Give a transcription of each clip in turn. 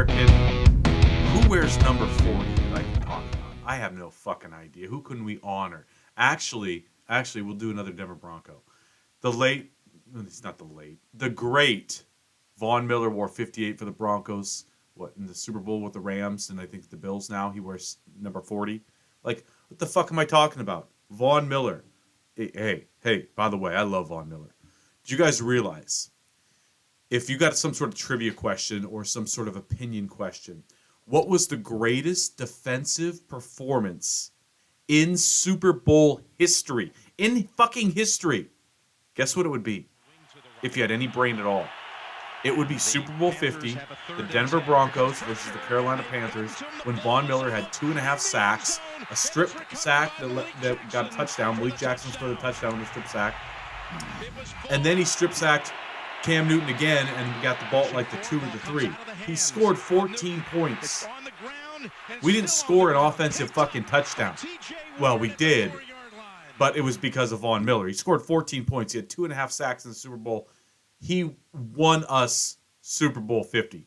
American. Who wears number 40 that I can talk about? I have no fucking idea. Who can we honor? Actually, we'll do another Denver Bronco. It's not the great Von Miller wore 58 for the Broncos. In the Super Bowl with the Rams, and I think the Bills now, he wears number 40. Like, what the fuck am I talking about? Von Miller. Hey, by the way, I love Von Miller. Did you guys realize, if you got some sort of trivia question or some sort of opinion question, what was the greatest defensive performance in Super Bowl history? In fucking history. Guess what it would be? If you had any brain at all. It would be Super Bowl 50, the Denver Broncos versus the Carolina Panthers, when Von Miller had 2.5 sacks, a strip sack that got a touchdown. Malik Jackson scored a touchdown with a strip sack. And then he strip sacked Cam Newton again and got the ball like the 2 or the 3. He scored 14 points. We didn't score an offensive fucking touchdown. Well, we did, but it was because of Von Miller. He scored 14 points. He had 2.5 sacks in the Super Bowl. He won us Super Bowl 50.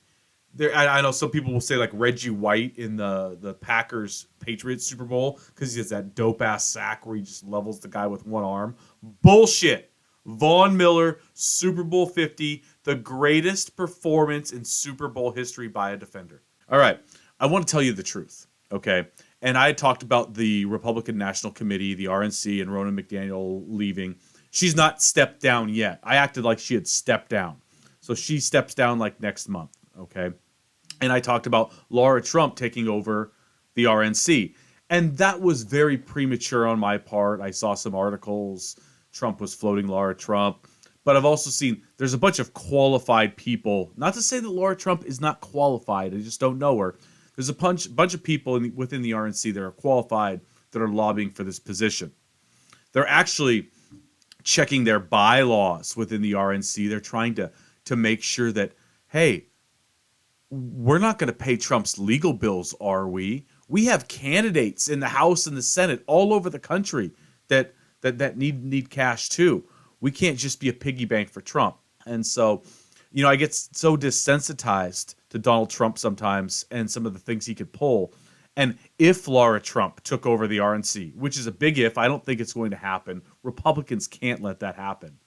I know some people will say like Reggie White in the Packers-Patriots Super Bowl because he has that dope-ass sack where he just levels the guy with one arm. Bullshit. Von Miller, Super Bowl 50, the greatest performance in Super Bowl history by a defender. All right, I want to tell you the truth, okay? And I talked about the Republican National Committee, the RNC, and Ronna McDaniel leaving. She's not stepped down yet. I acted like she had stepped down. So she steps down like next month, okay? And I talked about Lara Trump taking over the RNC. And that was very premature on my part. I saw some articles. Trump was floating Lara Trump. But I've also seen there's a bunch of qualified people. Not to say that Lara Trump is not qualified. I just don't know her. There's a bunch of people within the RNC that are qualified that are lobbying for this position. They're actually checking their bylaws within the RNC. They're trying to make sure that, hey, we're not going to pay Trump's legal bills, are we? We have candidates in the House and the Senate all over the country that need cash too. We can't just be a piggy bank for Trump. And so, I get so desensitized to Donald Trump sometimes and some of the things he could pull. And if Lara Trump took over the RNC, which is a big if, I don't think it's going to happen. Republicans can't let that happen.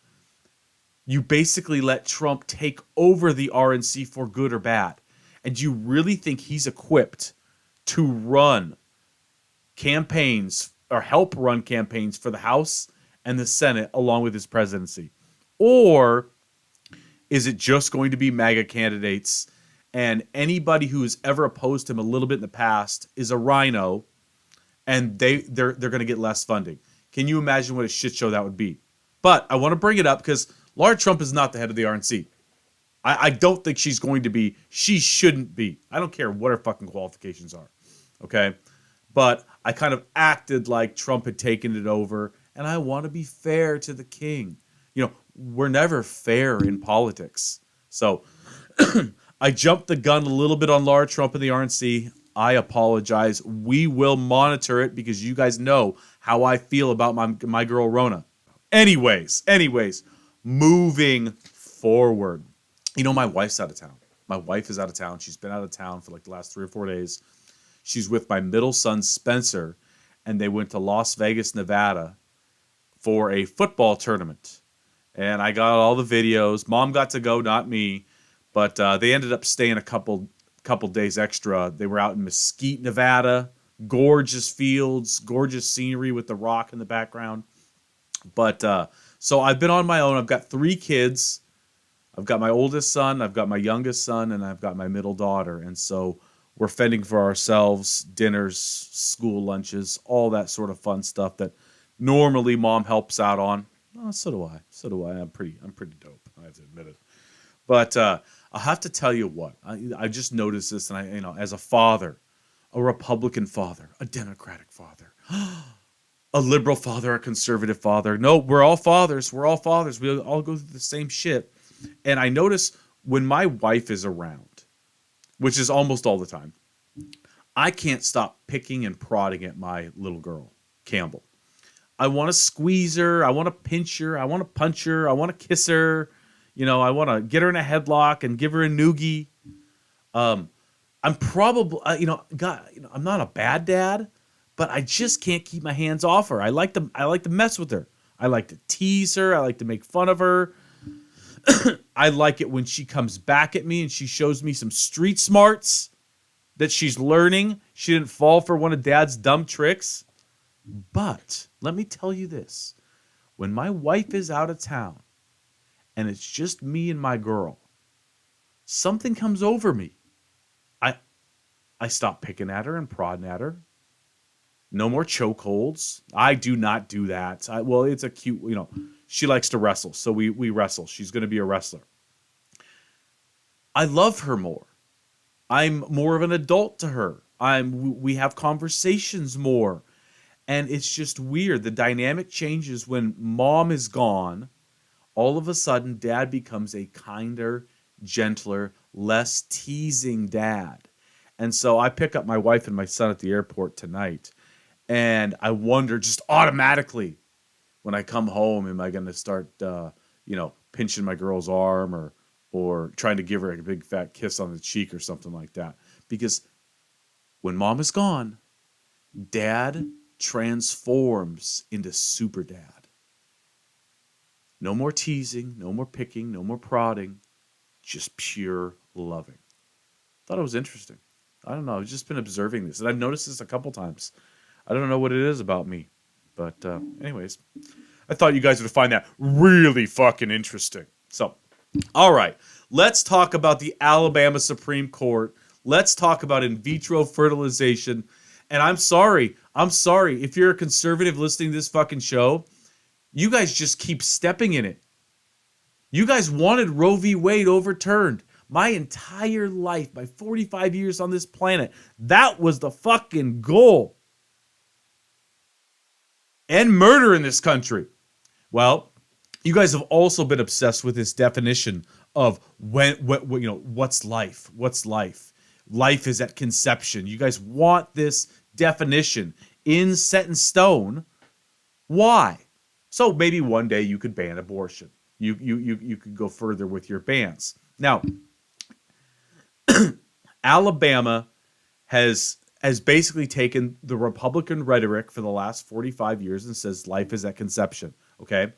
You basically let Trump take over the RNC for good or bad. And you really think he's equipped to run campaigns or help run campaigns for the House and the Senate along with his presidency? Or is it just going to be MAGA candidates? And anybody who has ever opposed him a little bit in the past is a rhino, and they're going to get less funding. Can you imagine what a shit show that would be? But I want to bring it up because Lara Trump is not the head of the RNC. I don't think she's going to be. She shouldn't be. I don't care what her fucking qualifications are. Okay? But I kind of acted like Trump had taken it over, and I want to be fair to the king. We're never fair in politics. So I jumped the gun a little bit on Lara Trump and the RNC. I apologize. We will monitor it because you guys know how I feel about my girl Ronna. Anyways, moving forward. My wife's out of town. My wife is out of town. She's been out of town for like the last 3 or 4 days. She's with my middle son, Spencer, and they went to Las Vegas, Nevada for a football tournament. And I got all the videos. Mom got to go, not me. But they ended up staying a couple days extra. They were out in Mesquite, Nevada. Gorgeous fields, gorgeous scenery with the rock in the background. But so I've been on my own. I've got 3 kids. I've got my oldest son, I've got my youngest son, and I've got my middle daughter. And so we're fending for ourselves, dinners, school lunches, all that sort of fun stuff that normally mom helps out on. Oh, so do I. I'm pretty dope, I have to admit it. But I'll have to tell you what. I just noticed this, and as a father, a Republican father, a Democratic father, a liberal father, a conservative father. No, we're all fathers. We all go through the same shit. And I notice when my wife is around, which is almost all the time, I can't stop picking and prodding at my little girl, Campbell. I want to squeeze her. I want to pinch her. I want to punch her. I want to kiss her. I want to get her in a headlock and give her a noogie. I'm probably, God, I'm not a bad dad, but I just can't keep my hands off her. I like to mess with her. I like to tease her. I like to make fun of her. I like it when she comes back at me and she shows me some street smarts that she's learning. She didn't fall for one of dad's dumb tricks. But let me tell you this. When my wife is out of town and it's just me and my girl, something comes over me. I I stop picking at her and prodding at her. No more chokeholds. I do not do that. Well, it's a cute, she likes to wrestle, so we wrestle. She's going to be a wrestler. I love her more. I'm more of an adult to her. We have conversations more. And it's just weird. The dynamic changes when mom is gone. All of a sudden, dad becomes a kinder, gentler, less teasing dad. And so I pick up my wife and my son at the airport tonight. And I wonder just automatically when I come home, am I going to start, pinching my girl's arm or trying to give her a big fat kiss on the cheek or something like that? Because when mom is gone, dad transforms into super dad. No more teasing, no more picking, no more prodding, just pure loving. Thought it was interesting. I don't know. I've just been observing this, and I've noticed this a couple times. I don't know what it is about me, but anyways, I thought you guys would find that really fucking interesting. So, all right, let's talk about the Alabama Supreme Court. Let's talk about in vitro fertilization. And I'm sorry. If you're a conservative listening to this fucking show, you guys just keep stepping in it. You guys wanted Roe v. Wade overturned. My entire life, my 45 years on this planet, that was the fucking goal. End murder in this country. Well, you guys have also been obsessed with this definition of what's life? What's life? Life is at conception. You guys want this definition set in stone. Why? So maybe one day you could ban abortion. You could go further with your bans. Now, Alabama has basically taken the Republican rhetoric for the last 45 years and says life is at conception, okay?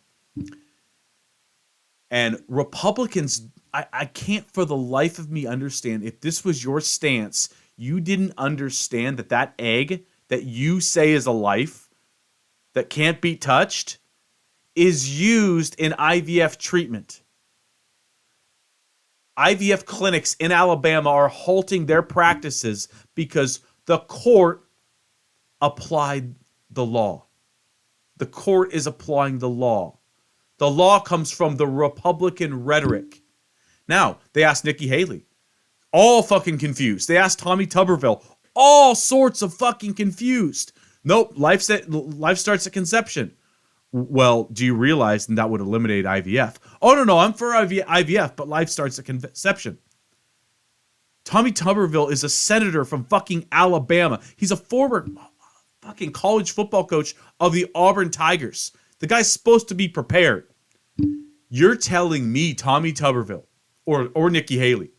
And Republicans, I can't for the life of me understand, if this was your stance, you didn't understand that egg that you say is a life that can't be touched is used in IVF treatment. IVF clinics in Alabama are halting their practices because the court applied the law. The court is applying the law. The law comes from the Republican rhetoric. Now, they asked Nikki Haley. All fucking confused. They asked Tommy Tuberville. All sorts of fucking confused. Nope, life starts at conception. Well, do you realize that would eliminate IVF? Oh, no, I'm for IVF, but life starts at conception. Tommy Tuberville is a senator from fucking Alabama. He's a former fucking college football coach of the Auburn Tigers. The guy's supposed to be prepared. You're telling me, Tommy Tuberville, or Nikki Haley,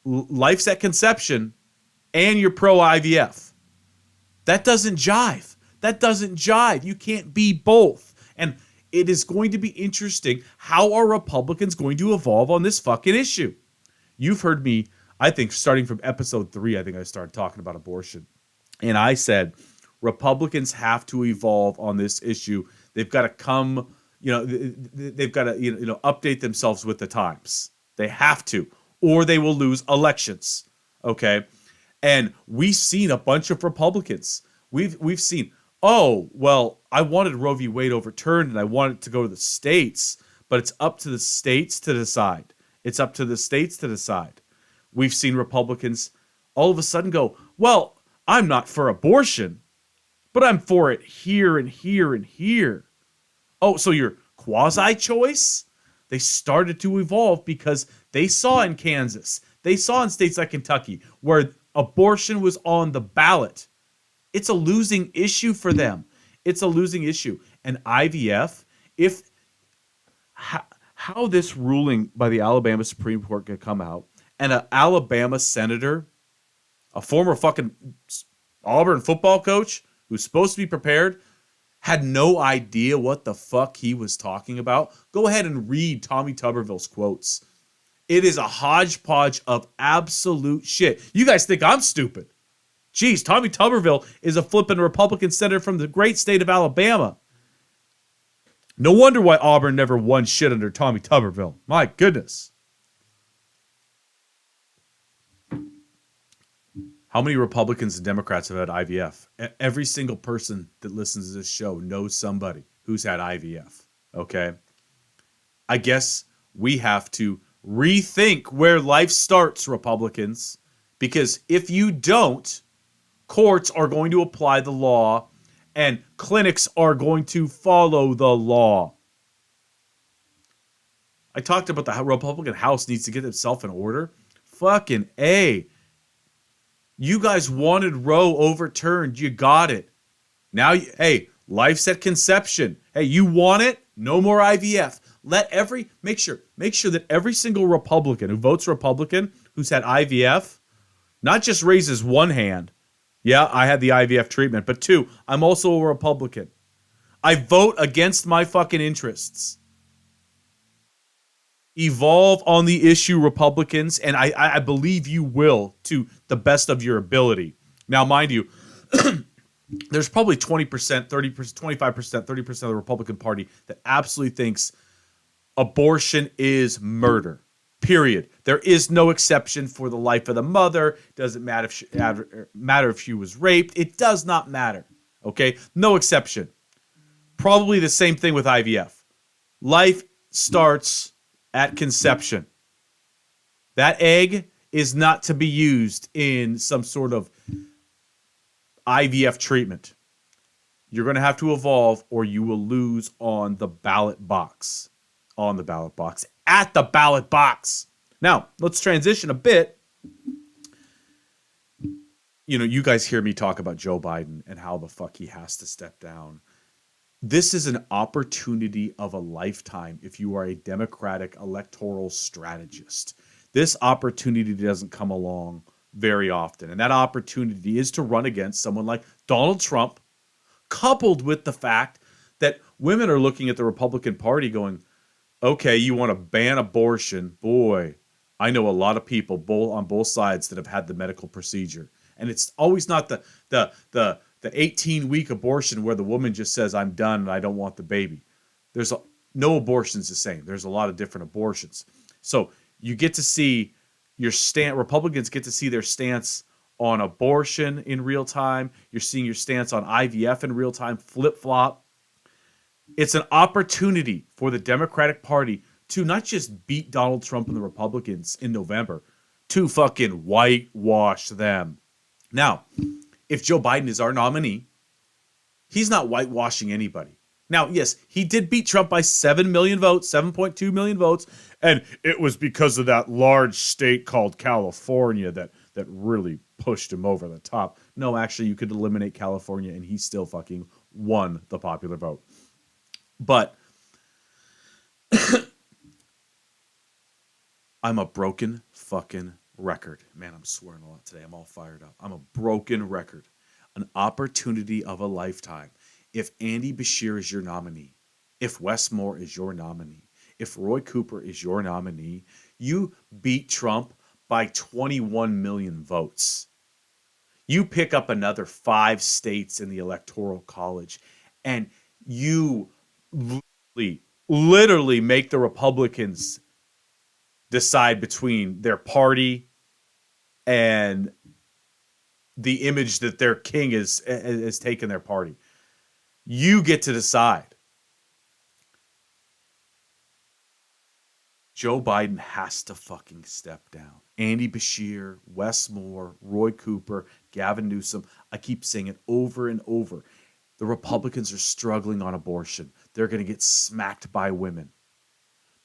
life's at conception and you're pro-IVF. That doesn't jive. You can't be both. And it is going to be interesting how are Republicans going to evolve on this fucking issue. You've heard me, I think, starting from episode 3, I think I started talking about abortion. And I said, Republicans have to evolve on this issue. They've got to come, they've got to, update themselves with the times. They have to, or they will lose elections. Okay. And we've seen a bunch of Republicans. We've seen, oh, well, I wanted Roe v. Wade overturned and I wanted it to go to the states, but it's up to the states to decide. We've seen Republicans all of a sudden go, well, I'm not for abortion, but I'm for it here and here and here. Oh, so you're quasi-choice? They started to evolve because they saw in Kansas, they saw in states like Kentucky, where abortion was on the ballot. It's a losing issue for them. It's a losing issue. And IVF, how this ruling by the Alabama Supreme Court could come out, and an Alabama senator, a former fucking Auburn football coach who's supposed to be prepared, had no idea what the fuck he was talking about? Go ahead and read Tommy Tuberville's quotes. It is a hodgepodge of absolute shit. You guys think I'm stupid. Jeez, Tommy Tuberville is a flippin' Republican senator from the great state of Alabama. No wonder why Auburn never won shit under Tommy Tuberville. My goodness. How many Republicans and Democrats have had IVF? Every single person that listens to this show knows somebody who's had IVF. Okay? I guess we have to rethink where life starts, Republicans. Because if you don't, courts are going to apply the law and clinics are going to follow the law. I talked about the Republican House needs to get itself in order. Fucking A. You guys wanted Roe overturned. You got it. Now, hey, life's at conception. Hey, you want it? No more IVF. Make sure that every single Republican who votes Republican who's had IVF not just raises one hand. Yeah, I had the IVF treatment. But two, I'm also a Republican. I vote against my fucking interests. Evolve on the issue, Republicans, and I believe you will to the best of your ability. Now, mind you, there's probably 20%, 30%, 25%, 30% of the Republican Party that absolutely thinks abortion is murder. Period. There is no exception for the life of the mother. Doesn't matter if she was raped. It does not matter. Okay? No exception. Probably the same thing with IVF. Life starts at conception. That egg is not to be used in some sort of IVF treatment. You're going to have to evolve or you will lose on the ballot box. On the ballot box. At the ballot box. Now, let's transition a bit. You know, you guys hear me talk about Joe Biden and how the fuck he has to step down. This is an opportunity of a lifetime if you are a Democratic electoral strategist. This opportunity doesn't come along very often. And that opportunity is to run against someone like Donald Trump, coupled with the fact that women are looking at the Republican Party going, okay, you want to ban abortion. Boy, I know a lot of people on both sides that have had the medical procedure. And it's always not the 18-week abortion where the woman just says, I'm done and I don't want the baby. No abortion's the same. There's a lot of different abortions. So you get to see Republicans get to see their stance on abortion in real time. You're seeing your stance on IVF in real time, flip-flop. It's an opportunity for the Democratic Party to not just beat Donald Trump and the Republicans in November, to fucking whitewash them. Now, if Joe Biden is our nominee, he's not whitewashing anybody. Now, yes, he did beat Trump by 7 million votes, 7.2 million votes, and it was because of that large state called California that really pushed him over the top. No, actually, you could eliminate California and he still fucking won the popular vote. But I'm a broken fucking record. Man, I'm swearing a lot today. I'm all fired up. I'm a broken record. An opportunity of a lifetime. If Andy Beshear is your nominee, if Wes Moore is your nominee, if Roy Cooper is your nominee, you beat Trump by 21 million votes. You pick up another 5 states in the Electoral College, and you literally make the Republicans decide between their party and the image that their king has taken their party. You get to decide. Joe Biden has to fucking step down. Andy Beshear, Wes Moore, Roy Cooper, Gavin Newsom. I keep saying it over and over. The Republicans are struggling on abortion. They're going to get smacked by women.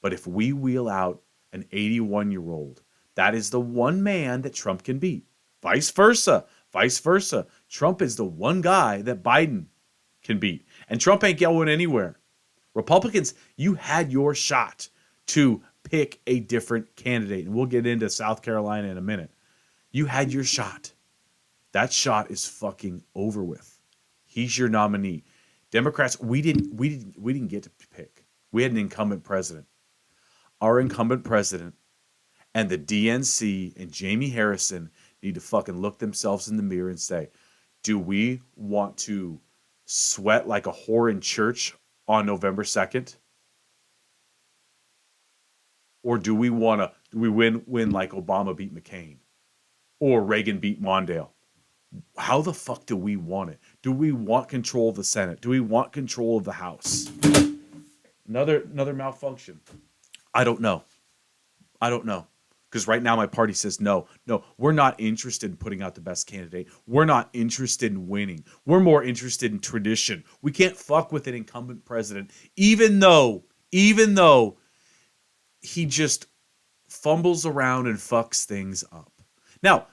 But if we wheel out an 81-year-old, that is the one man that Trump can beat. Vice versa. Trump is the one guy that Biden can beat. And Trump ain't going anywhere. Republicans, you had your shot to pick a different candidate. And we'll get into South Carolina in a minute. You had your shot. That shot is fucking over with. He's your nominee. Democrats, we didn't get to pick. We had an incumbent president. Our incumbent president and the DNC and Jamie Harrison need to fucking look themselves in the mirror and say, do we want to sweat like a whore in church on November 2nd? Or do we win like Obama beat McCain or Reagan beat Mondale? How the fuck do we want it? Do we want control of the Senate? Do we want control of the House? Another malfunction. I don't know. Because right now my party says no, we're not interested in putting out the best candidate. We're not interested in winning. We're more interested in tradition. We can't fuck with an incumbent president, even though he just fumbles around and fucks things up. Now,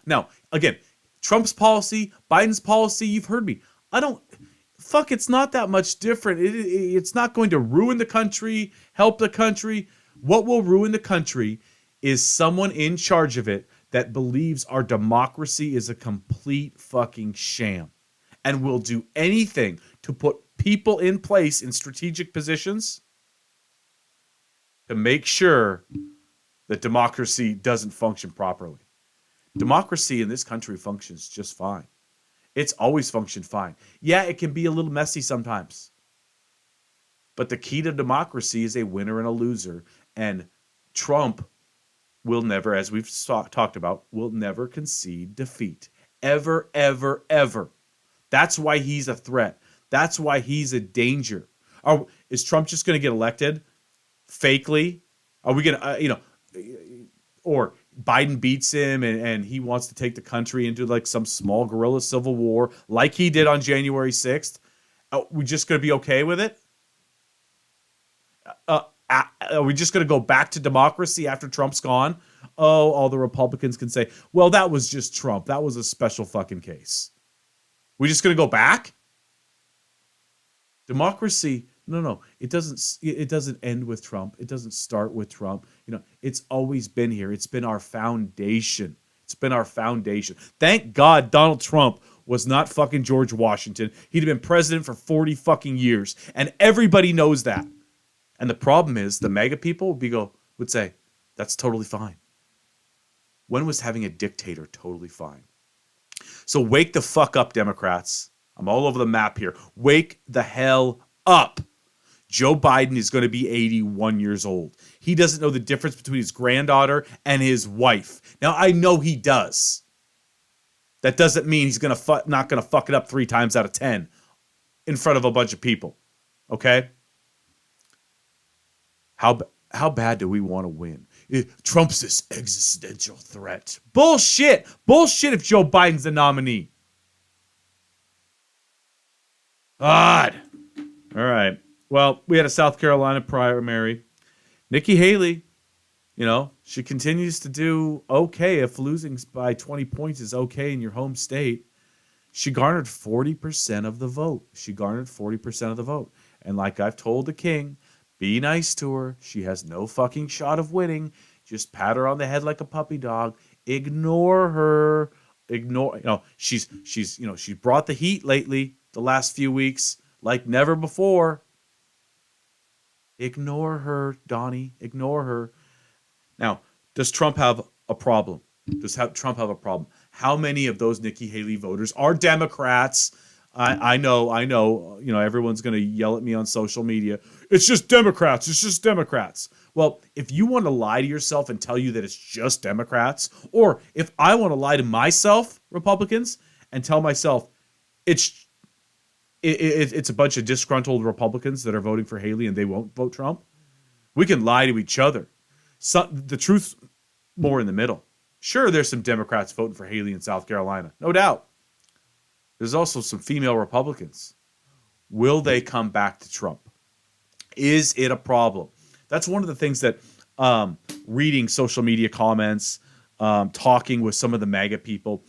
again, Trump's policy, Biden's policy, you've heard me. It's not that much different. It's not going to ruin the country, help the country. What will ruin the country is someone in charge of it that believes our democracy is a complete fucking sham and will do anything to put people in place in strategic positions to make sure that democracy doesn't function properly. Democracy in this country functions just fine. It's always functioned fine. Yeah, it can be a little messy sometimes. But the key to democracy is a winner and a loser. And Trump will never, as we've talked about, will never concede defeat. Ever, ever, ever. That's why he's a threat. That's why he's a danger. Is Trump just going to get elected fakely? Are we going to, or Biden beats him and he wants to take the country into like some small guerrilla civil war like he did on January 6th? Are we just going to be okay with it? Are we just going to go back to democracy after Trump's gone? Oh, all the Republicans can say, well, that was just Trump. That was a special fucking case. We just going to go back? Democracy, no. It doesn't end with Trump. It doesn't start with Trump. It's always been here. It's been our foundation. Thank God Donald Trump was not fucking George Washington. He'd have been president for 40 fucking years. And everybody knows that. And the problem is the MAGA people would say, that's totally fine. When was having a dictator totally fine? So wake the fuck up, Democrats. I'm all over the map here. Wake the hell up. Joe Biden is going to be 81 years old. He doesn't know the difference between his granddaughter and his wife. Now, I know he does. That doesn't mean he's not going to fuck it up 3 times out of 10 in front of a bunch of people. Okay? How bad do we want to win? Trump's this existential threat. Bullshit if Joe Biden's the nominee. God. All right. Well, we had a South Carolina primary. Nikki Haley, she continues to do okay. If losing by 20 points is okay in your home state, she garnered 40% of the vote. And like I've told the king, be nice to her. She has no fucking shot of winning. Just pat her on the head like a puppy dog. Ignore her. She's brought the heat lately, the last few weeks, like never before. Ignore her, Donnie. Ignore her. Now, does Trump have a problem? Trump have a problem? How many of those Nikki Haley voters are Democrats? I know, everyone's going to yell at me on social media. It's just Democrats. Well, if you want to lie to yourself and tell you that it's just Democrats, or if I want to lie to myself, Republicans, and tell myself it's a bunch of disgruntled Republicans that are voting for Haley and they won't vote Trump, we can lie to each other. The truth's more in the middle. Sure, there's some Democrats voting for Haley in South Carolina. No doubt. There's also some female Republicans. Will they come back to Trump? Is it a problem? That's one of the things that reading social media comments, talking with some of the MAGA people,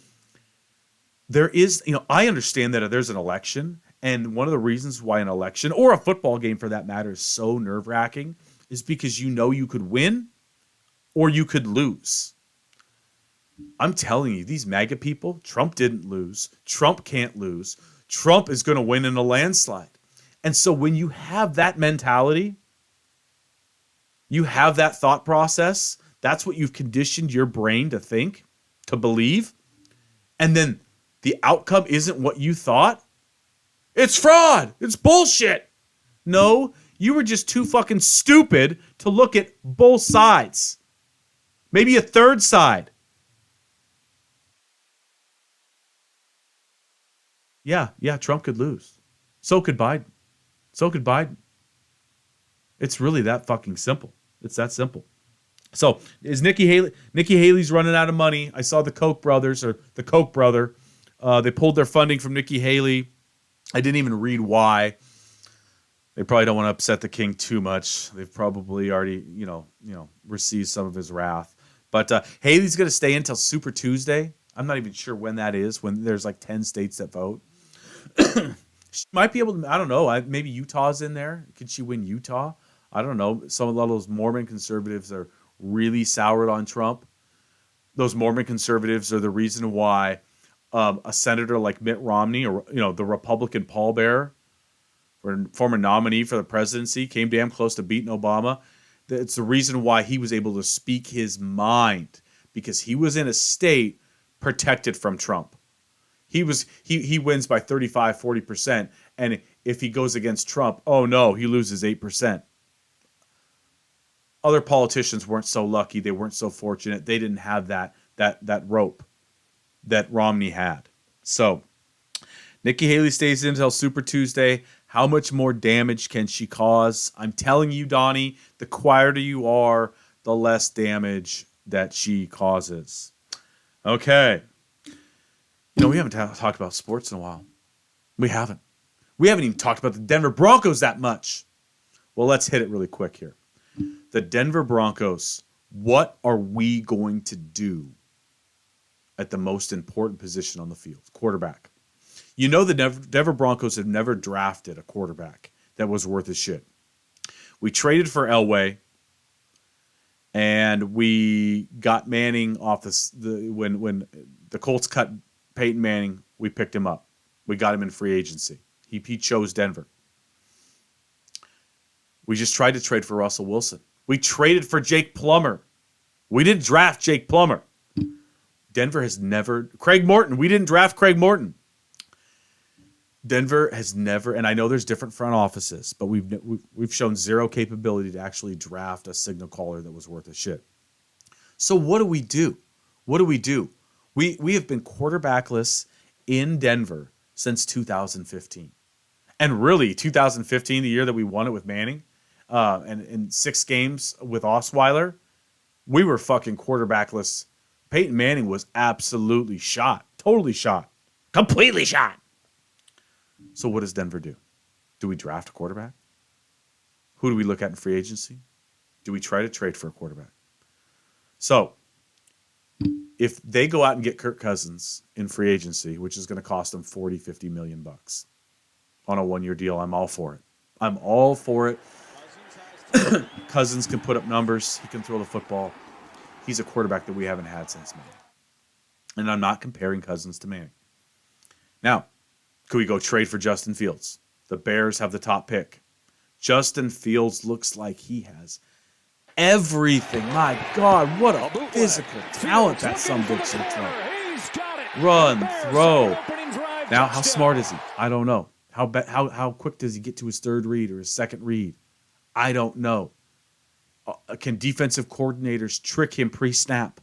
there is, I understand that there's an election, and one of the reasons why an election, or a football game for that matter, is so nerve-wracking is because you could win or you could lose. I'm telling you, these MAGA people, Trump didn't lose. Trump can't lose. Trump is going to win in a landslide. And so when you have that mentality, you have that thought process, that's what you've conditioned your brain to think, to believe, and then the outcome isn't what you thought, it's fraud. It's bullshit. No, you were just too fucking stupid to look at both sides. Maybe a third side. Yeah, Trump could lose. So could Biden. So could Biden. It's really that fucking simple. It's that simple. So is Nikki Haley? Nikki Haley's running out of money. I saw the Koch brothers, or the Koch brother. They pulled their funding from Nikki Haley. I didn't even read why. They probably don't want to upset the king too much. They've probably already, received some of his wrath. But Haley's going to stay until Super Tuesday. I'm not even sure when that is, when there's like 10 states that vote. She might be able to, I don't know, maybe Utah's in there. Could she win Utah? I don't know. Some of those Mormon conservatives are really soured on Trump. Those Mormon conservatives are the reason why a senator like Mitt Romney, or the Republican pallbearer, or former nominee for the presidency, came damn close to beating Obama. It's the reason why he was able to speak his mind, because he was in a state protected from Trump. He wins by 35, 40%, and if he goes against Trump, oh no, he loses 8%. Other politicians weren't so lucky. They weren't so fortunate. They didn't have that rope that Romney had. So Nikki Haley stays in until Super Tuesday. How much more damage can she cause? I'm telling you, Donnie, the quieter you are, the less damage that she causes. Okay. We haven't talked about sports in a while. We haven't. We haven't even talked about the Denver Broncos that much. Well, let's hit it really quick here. The Denver Broncos, what are we going to do at the most important position on the field? Quarterback. The Denver Broncos have never drafted a quarterback that was worth a shit. We traded for Elway, and we got Manning off when the Colts cut Peyton Manning. We picked him up. We got him in free agency. He chose Denver. We just tried to trade for Russell Wilson. We traded for Jake Plummer. We didn't draft Jake Plummer. Denver has never... Craig Morton. We didn't draft Craig Morton. Denver has never... And I know there's different front offices, but we've shown zero capability to actually draft a signal caller that was worth a shit. So what do we do? We have been quarterbackless in Denver since 2015. And really, 2015, the year that we won it with Manning, and in 6 games with Osweiler, we were fucking quarterbackless. Peyton Manning was absolutely shot. Totally shot. Completely shot. So what does Denver do? Do we draft a quarterback? Who do we look at in free agency? Do we try to trade for a quarterback? So if they go out and get Kirk Cousins in free agency, which is going to cost them $40-50 million on a 1-year deal, I'm all for it. I'm all for it. Cousins can put up numbers. He can throw the football. He's a quarterback that we haven't had since Manning. And I'm not comparing Cousins to Manning. Now, could we go trade for Justin Fields? The Bears have the top pick. Justin Fields looks like he has everything. My God, what a physical talent that sumbitch can throw. Run, throw. Now, how smart is he? I don't know. How quick does he get to his third read or his second read? I don't know. Can defensive coordinators trick him pre-snap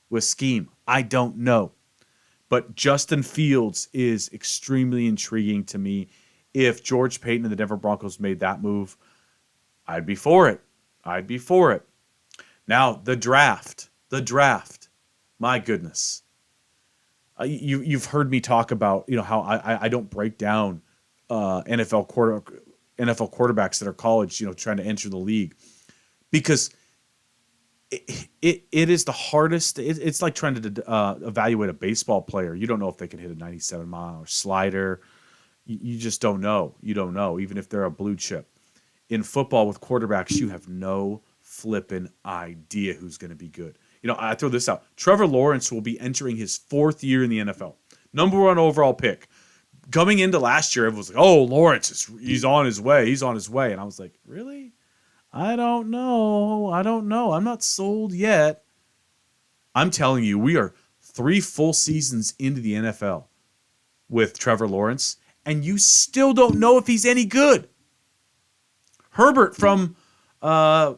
with scheme? I don't know. But Justin Fields is extremely intriguing to me. If George Paton and the Denver Broncos made that move, I'd be for it. Now, the draft. My goodness. You've heard me talk about how I don't break down NFL quarterbacks that are college, trying to enter the league, because it is the hardest. It's like trying to evaluate a baseball player. You don't know if they can hit a 97-mile slider. You just don't know. You don't know, even if they're a blue chip. In football with quarterbacks, you have no flippin' idea who's going to be good. I throw this out. Trevor Lawrence will be entering his 4th year in the NFL. Number 1 overall pick. Coming into last year, everyone was like, oh, Lawrence, he's on his way. He's on his way. And I was like, really? I don't know. I'm not sold yet. I'm telling you, we are 3 full seasons into the NFL with Trevor Lawrence, and you still don't know if he's any good. Herbert from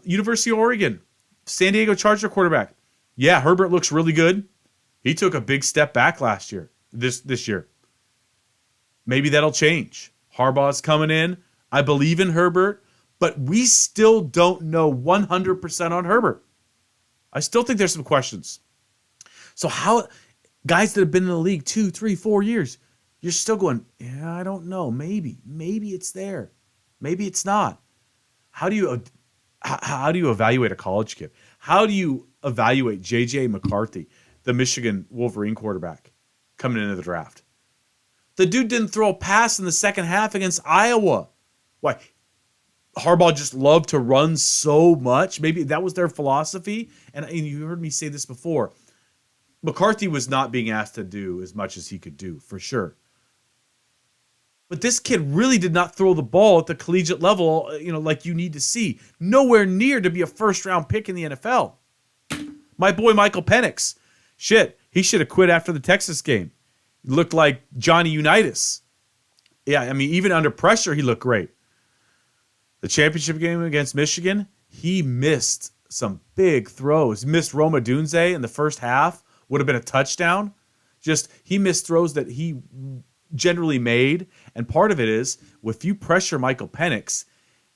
University of Oregon, San Diego Charger quarterback. Yeah, Herbert looks really good. He took a big step back last year, this year. Maybe that'll change. Harbaugh's coming in. I believe in Herbert, but we still don't know 100% on Herbert. I still think there's some questions. So how guys that have been in the league 2, 3, 4 years, you're still going, yeah, I don't know. Maybe it's there. Maybe it's not. How do you evaluate a college kid? How do you evaluate J.J. McCarthy, the Michigan Wolverine quarterback, coming into the draft? The dude didn't throw a pass in the second half against Iowa. Why? Harbaugh just loved to run so much. Maybe that was their philosophy. And you heard me say this before. McCarthy was not being asked to do as much as he could do, for sure. But this kid really did not throw the ball at the collegiate level, like you need to see. Nowhere near to be a first-round pick in the NFL. My boy Michael Penix. Shit, he should have quit after the Texas game. He looked like Johnny Unitas. Yeah, I mean, even under pressure, he looked great. The championship game against Michigan, he missed some big throws. He missed Roma Dunze in the first half. Would have been a touchdown. He missed throws that he generally made. And part of it is, if you pressure Michael Penix,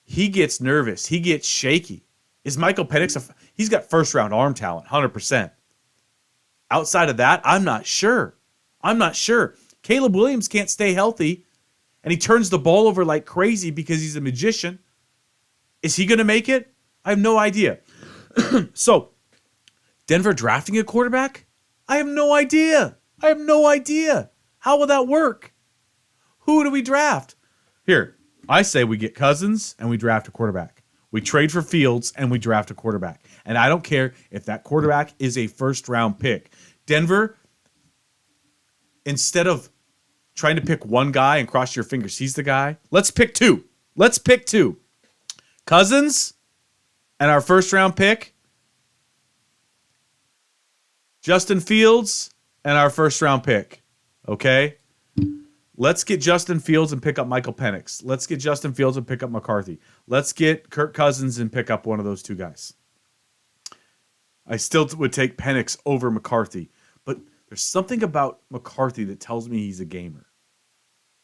he gets nervous. He gets shaky. Is Michael Penix, he's got first-round arm talent, 100%. Outside of that, I'm not sure. Caleb Williams can't stay healthy, and he turns the ball over like crazy because he's a magician. Is he going to make it? I have no idea. So, Denver drafting a quarterback? I have no idea. How will that work? Who do we draft? Here, I say we get Cousins and we draft a quarterback. We trade for Fields and we draft a quarterback. And I don't care if that quarterback is a first-round pick. Denver, instead of trying to pick one guy and cross your fingers, he's the guy, let's pick two. Cousins and our first-round pick. Justin Fields and our first-round pick. Okay? Let's get Justin Fields and pick up Michael Penix. Let's get Justin Fields and pick up McCarthy. Let's get Kirk Cousins and pick up one of those two guys. I still would take Penix over McCarthy. But there's something about McCarthy that tells me he's a gamer.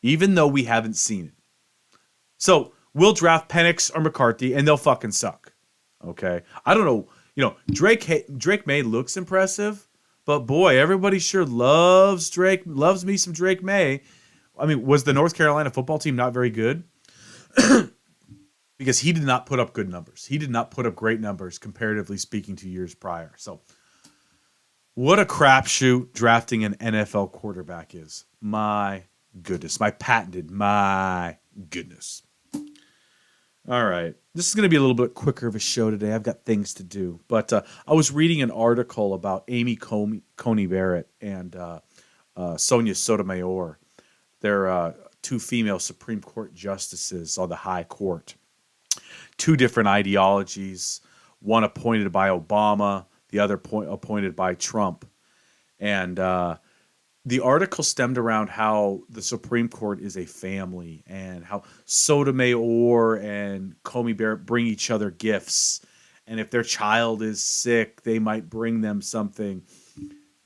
Even though we haven't seen it. So, we'll draft Penix or McCarthy, and they'll fucking suck. Okay? I don't know. Drake May looks impressive. But boy, everybody sure loves me some Drake May. I mean, was the North Carolina football team not very good? Because he did not put up good numbers. He did not put up great numbers, comparatively speaking, to years prior. So, what a crapshoot drafting an NFL quarterback is. My goodness. My goodness. All right. This is going to be a little bit quicker of a show today. I've got things to do. But I was reading an article about Amy Coney Barrett and Sonia Sotomayor. They're two female Supreme Court justices on the high court. Two different ideologies. One appointed by Obama, the other appointed by Trump. And the article stemmed around how the Supreme Court is a family and how Sotomayor and Coney Barrett bring each other gifts. And if their child is sick, they might bring them something.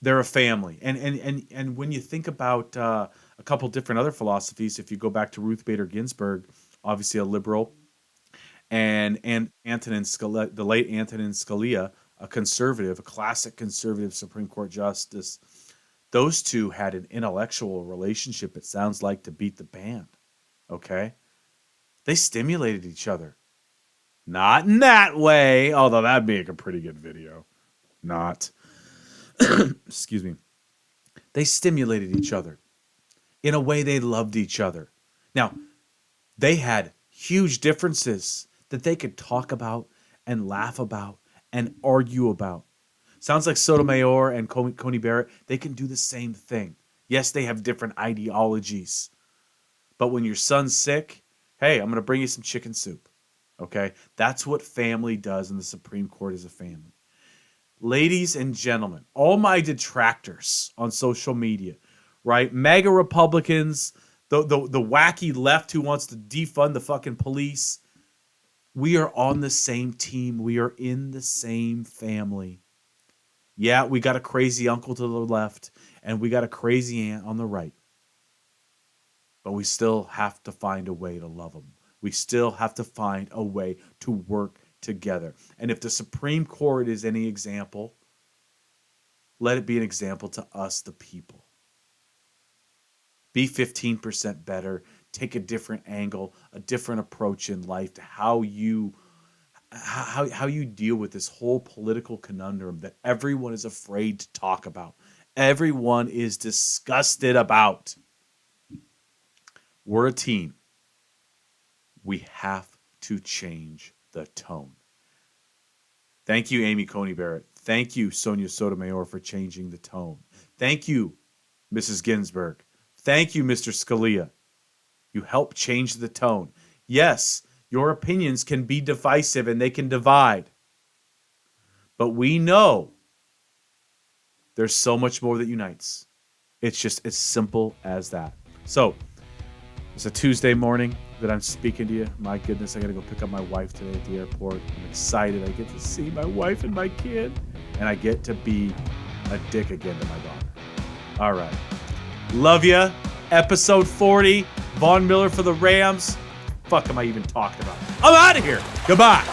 They're a family. And when you think about a couple different other philosophies, if you go back to Ruth Bader Ginsburg, obviously a liberal, and Antonin Scalia, the late Antonin Scalia, a conservative, a classic conservative Supreme Court justice, those two had an intellectual relationship, it sounds like, to beat the band. Okay? They stimulated each other. Not in that way, although that'd make a pretty good video. Not. Excuse me. They stimulated each other. In a way, they loved each other. Now, they had huge differences that they could talk about and laugh about and argue about. Sounds like Sotomayor and Coney Barrett, they can do the same thing. Yes, they have different ideologies. But when your son's sick, hey, I'm going to bring you some chicken soup. Okay? That's what family does, and the Supreme Court is a family. Ladies and gentlemen, all my detractors on social media, right? MAGA Republicans, the wacky left who wants to defund the fucking police. We are on the same team. We are in the same family. Yeah, we got a crazy uncle to the left, and we got a crazy aunt on the right. But we still have to find a way to love them. We still have to find a way to work together. And if the Supreme Court is any example, let it be an example to us, the people. Be 15% better. Take a different angle, a different approach in life to how you deal with this whole political conundrum that everyone is afraid to talk about. Everyone is disgusted about. We're a team. We have to change the tone. Thank you, Amy Coney Barrett. Thank you, Sonia Sotomayor, for changing the tone. Thank you, Mrs. Ginsburg. Thank you, Mr. Scalia. You helped change the tone. Yes, your opinions can be divisive and they can divide. But we know there's so much more that unites. It's just as simple as that. So, it's a Tuesday morning that I'm speaking to you. My goodness, I got to go pick up my wife today at the airport. I'm excited. I get to see my wife and my kid. And I get to be a dick again to my daughter. All right. Love ya. Episode 40. Von Miller for the Rams. Fuck am I even talking about? I'm out of here. Goodbye.